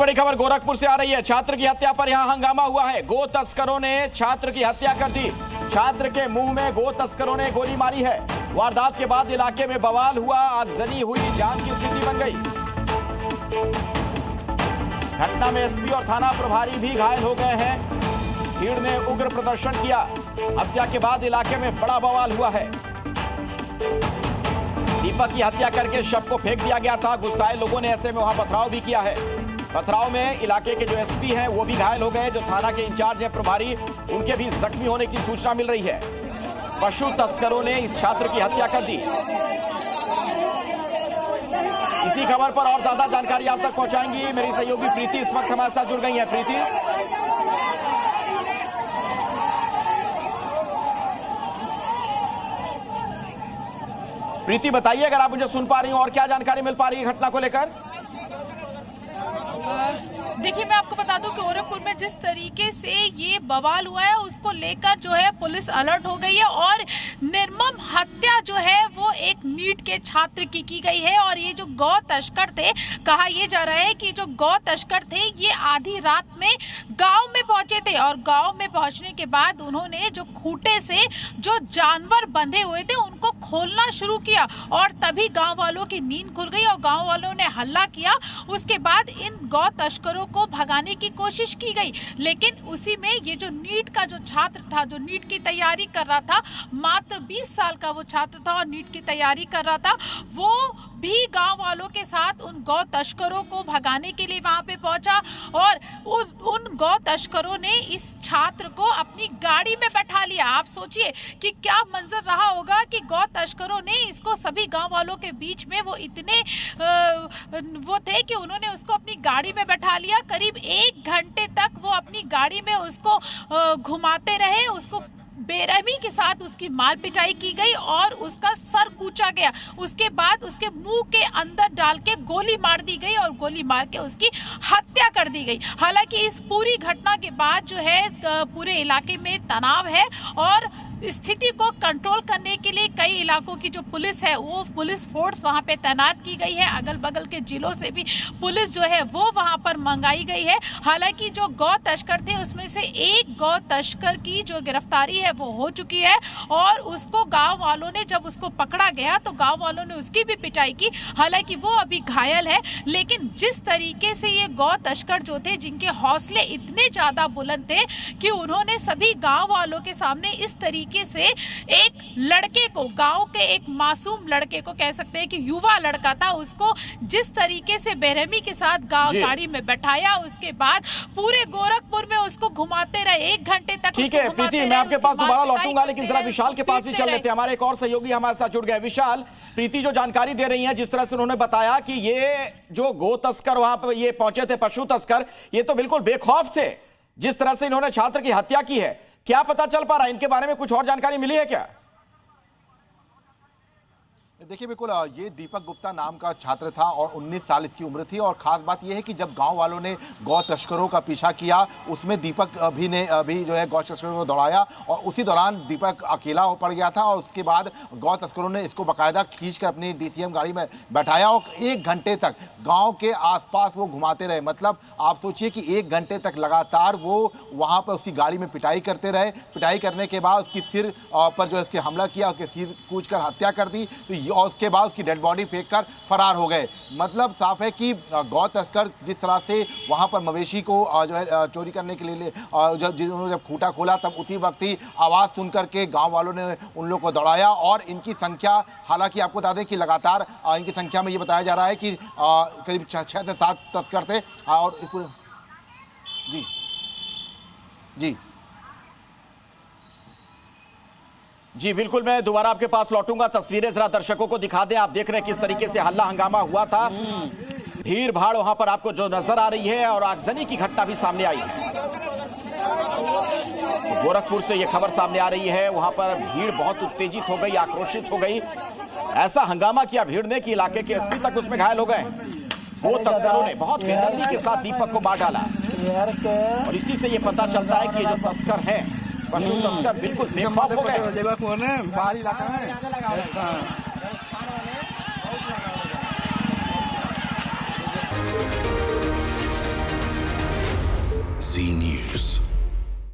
बड़ी खबर गोरखपुर से आ रही है। छात्र की हत्या पर यहां हंगामा हुआ है। गो तस्करों ने छात्र की हत्या कर दी। छात्र के मुंह में गो तस्करों ने गोली मारी है। वारदात के बाद इलाके में बवाल हुआ, आगजनी हुई, जान की स्थिति बन गई। घटना में एसपी और थाना प्रभारी भी घायल हो गए हैं। भीड़ ने उग्र प्रदर्शन किया। हत्या के बाद इलाके में बड़ा बवाल हुआ है। दीपक की हत्या करके शव को फेंक दिया गया था। गुस्साए लोगों ने ऐसे में वहां पथराव भी किया है। पथराव में इलाके के जो एसपी हैं वो भी घायल हो गए। जो थाना के इंचार्ज हैं प्रभारी, उनके भी जख्मी होने की सूचना मिल रही है। पशु तस्करों ने इस छात्र की हत्या कर दी। इसी खबर पर और ज्यादा जानकारी आप तक पहुंचाएंगी मेरी सहयोगी प्रीति इस वक्त हमारे साथ जुड़ गई है। प्रीति, प्रीति बताइए अगर आप मुझे सुन पा रही हो और क्या जानकारी मिल पा रही है घटना को लेकर। देखिए, मैं आपको बता दूं कि गोरखपुर में जिस तरीके से ये बवाल हुआ है उसको लेकर जो है पुलिस अलर्ट हो गई है और निर्मम हत्या जो है वो एक नीट के छात्र की गई है। और ये जो गौ तस्कर थे, कहा यह जा रहा है कि जो गौ तस्कर थे ये आधी रात में गांव में पहुंचे थे और गांव में पहुंचने के बाद उन्होंने जो खूंटे से जो जानवर बंधे हुए थे उनको खोलना शुरू किया और तभी गांव वालों की नींद खुल गई और गांव वालों ने हल्ला किया। उसके बाद इन गौ तस्करों को भगाने की कोशिश की गई, लेकिन उसी में ये जो नीट का जो छात्र था, जो नीट की तैयारी कर रहा था, मात्र 20 साल का वो छात्र था और नीट की तैयारी कर रहा था, वो भी गांव वालों के साथ उन गौ तस्करों को भगाने के लिए वहां पे पहुंचा और उन गौ तस्करों ने इस छात्र को अपनी गाड़ी में बैठा लिया। आप सोचिए कि क्या मंजर रहा होगा कि गौ तस्करों ने इसको सभी गांव वालों के बीच में वो इतने वो थे कि उन्होंने उसको अपनी गाड़ी में बैठा लिया। करीब 1 घंटे तक वो अपनी गाड़ी में उसको घुमाते रहे, उसको बेरहमी के साथ उसकी मार पिटाई की गई और उसका सर कूचा गया। उसके बाद उसके मुंह के अंदर डाल के गोली मार दी गई और गोली मार के उसकी हत्या कर दी गई। हालांकि इस पूरी घटना के बाद जो है पूरे इलाके में तनाव है और स्थिति को कंट्रोल करने के लिए कई इलाकों की जो पुलिस है वो पुलिस फोर्स वहां पे तैनात की गई है। अगल बगल के जिलों से भी पुलिस जो है वो वहां पर मंगाई गई है। हालांकि जो गौ तस्कर थे उसमें से एक गौ तस्कर की जो गिरफ्तारी है वो हो चुकी है और उसको गांव वालों ने, जब उसको पकड़ा गया तो गांव वालों ने उसकी भी पिटाई की। हालांकि वो अभी घायल है, लेकिन जिस तरीके से ये गौ तस्कर जो थे, जिनके हौसले इतने ज्यादा बुलंद थे कि उन्होंने सभी गाँव वालों के सामने इस तरीके से एक लड़के को, गांव के एक मासूम लड़के को कह सकते हैं कि युवा लड़का था, उसको जिस तरीके से बेरहमी के साथ गाड़ी में बैठाया, उसके बाद पूरे गोरखपुर में उसको घुमाते रहे 1 घंटे तक। ठीक है प्रीति, मैं आपके पास दोबारा लौटूंगा, लेकिन जरा विशाल के पास भी चल लेते हैं। हमारे एक और सहयोगी हमारे साथ जुड़ गए। विशाल, प्रीति जो जानकारी दे रही है, जिस तरह से उन्होंने बताया कि ये जो गो तस्कर वहां पर ये पहुंचे थे, पशु तस्कर, ये तो बिल्कुल बेखौफ थे। जिस तरह से इन्होंने छात्र की हत्या की है, क्या पता चल पा रहा है इनके बारे में? कुछ और जानकारी मिली है क्या? देखिए, बिल्कुल ये दीपक गुप्ता नाम का छात्र था और 19 साल इसकी उम्र थी। और खास बात यह है कि जब गांव वालों ने गौ तस्करों का पीछा किया, उसमें दीपक भी जो है गौ तस्करों को दौड़ाया और उसी दौरान दीपक अकेला पड़ गया था और उसके बाद गौ तस्करों ने इसको बाकायदा खींचकर अपनी डीसीएम गाड़ी में बैठाया और 1 घंटे तक गाँव के आसपास वो घुमाते रहे। मतलब आप सोचिए कि 1 घंटे तक लगातार वो वहाँ पर उसकी गाड़ी में पिटाई करते रहे। पिटाई करने के बाद उसकी सिर पर जो है उसके हमला किया, उसके सिर कूचकर हत्या कर दी और उसके बाद उसकी डेड बॉडी फेंककर फरार हो गए। मतलब साफ है कि गौ तस्कर जिस तरह से वहां पर मवेशी को जो है चोरी करने के लिए जब खूंटा खोला, तब उसी वक्त ही आवाज़ सुनकर के गांव वालों ने उन लोगों को दौड़ाया और इनकी संख्या, हालांकि आपको बता दें कि लगातार इनकी संख्या में ये बताया जा रहा है कि करीब 6 से 7 तस्कर थे। और जी जी जी बिल्कुल, मैं दोबारा आपके पास लौटूंगा। तस्वीरें जरा दर्शकों को दिखा दें। आप देख रहे हैं किस तरीके से हल्ला हंगामा हुआ था। भीड़ भाड़ वहां पर आपको जो नजर आ रही है और आगजनी की घटना भी सामने आई है। तो गोरखपुर से यह खबर सामने आ रही है, वहां पर भीड़ बहुत उत्तेजित हो गई, आक्रोशित हो गई। ऐसा हंगामा किया भीड़ ने कि इलाके के एसपी तक उसमें घायल हो गए। वो तस्करों ने बहुत बेदर्दी के साथ दीपक को मार डाला और इसी से ये पता चलता है कि ये जो तस्कर हैं, पशु तस्कर, बिल्कुल बेखौफ हो गए। Zee News.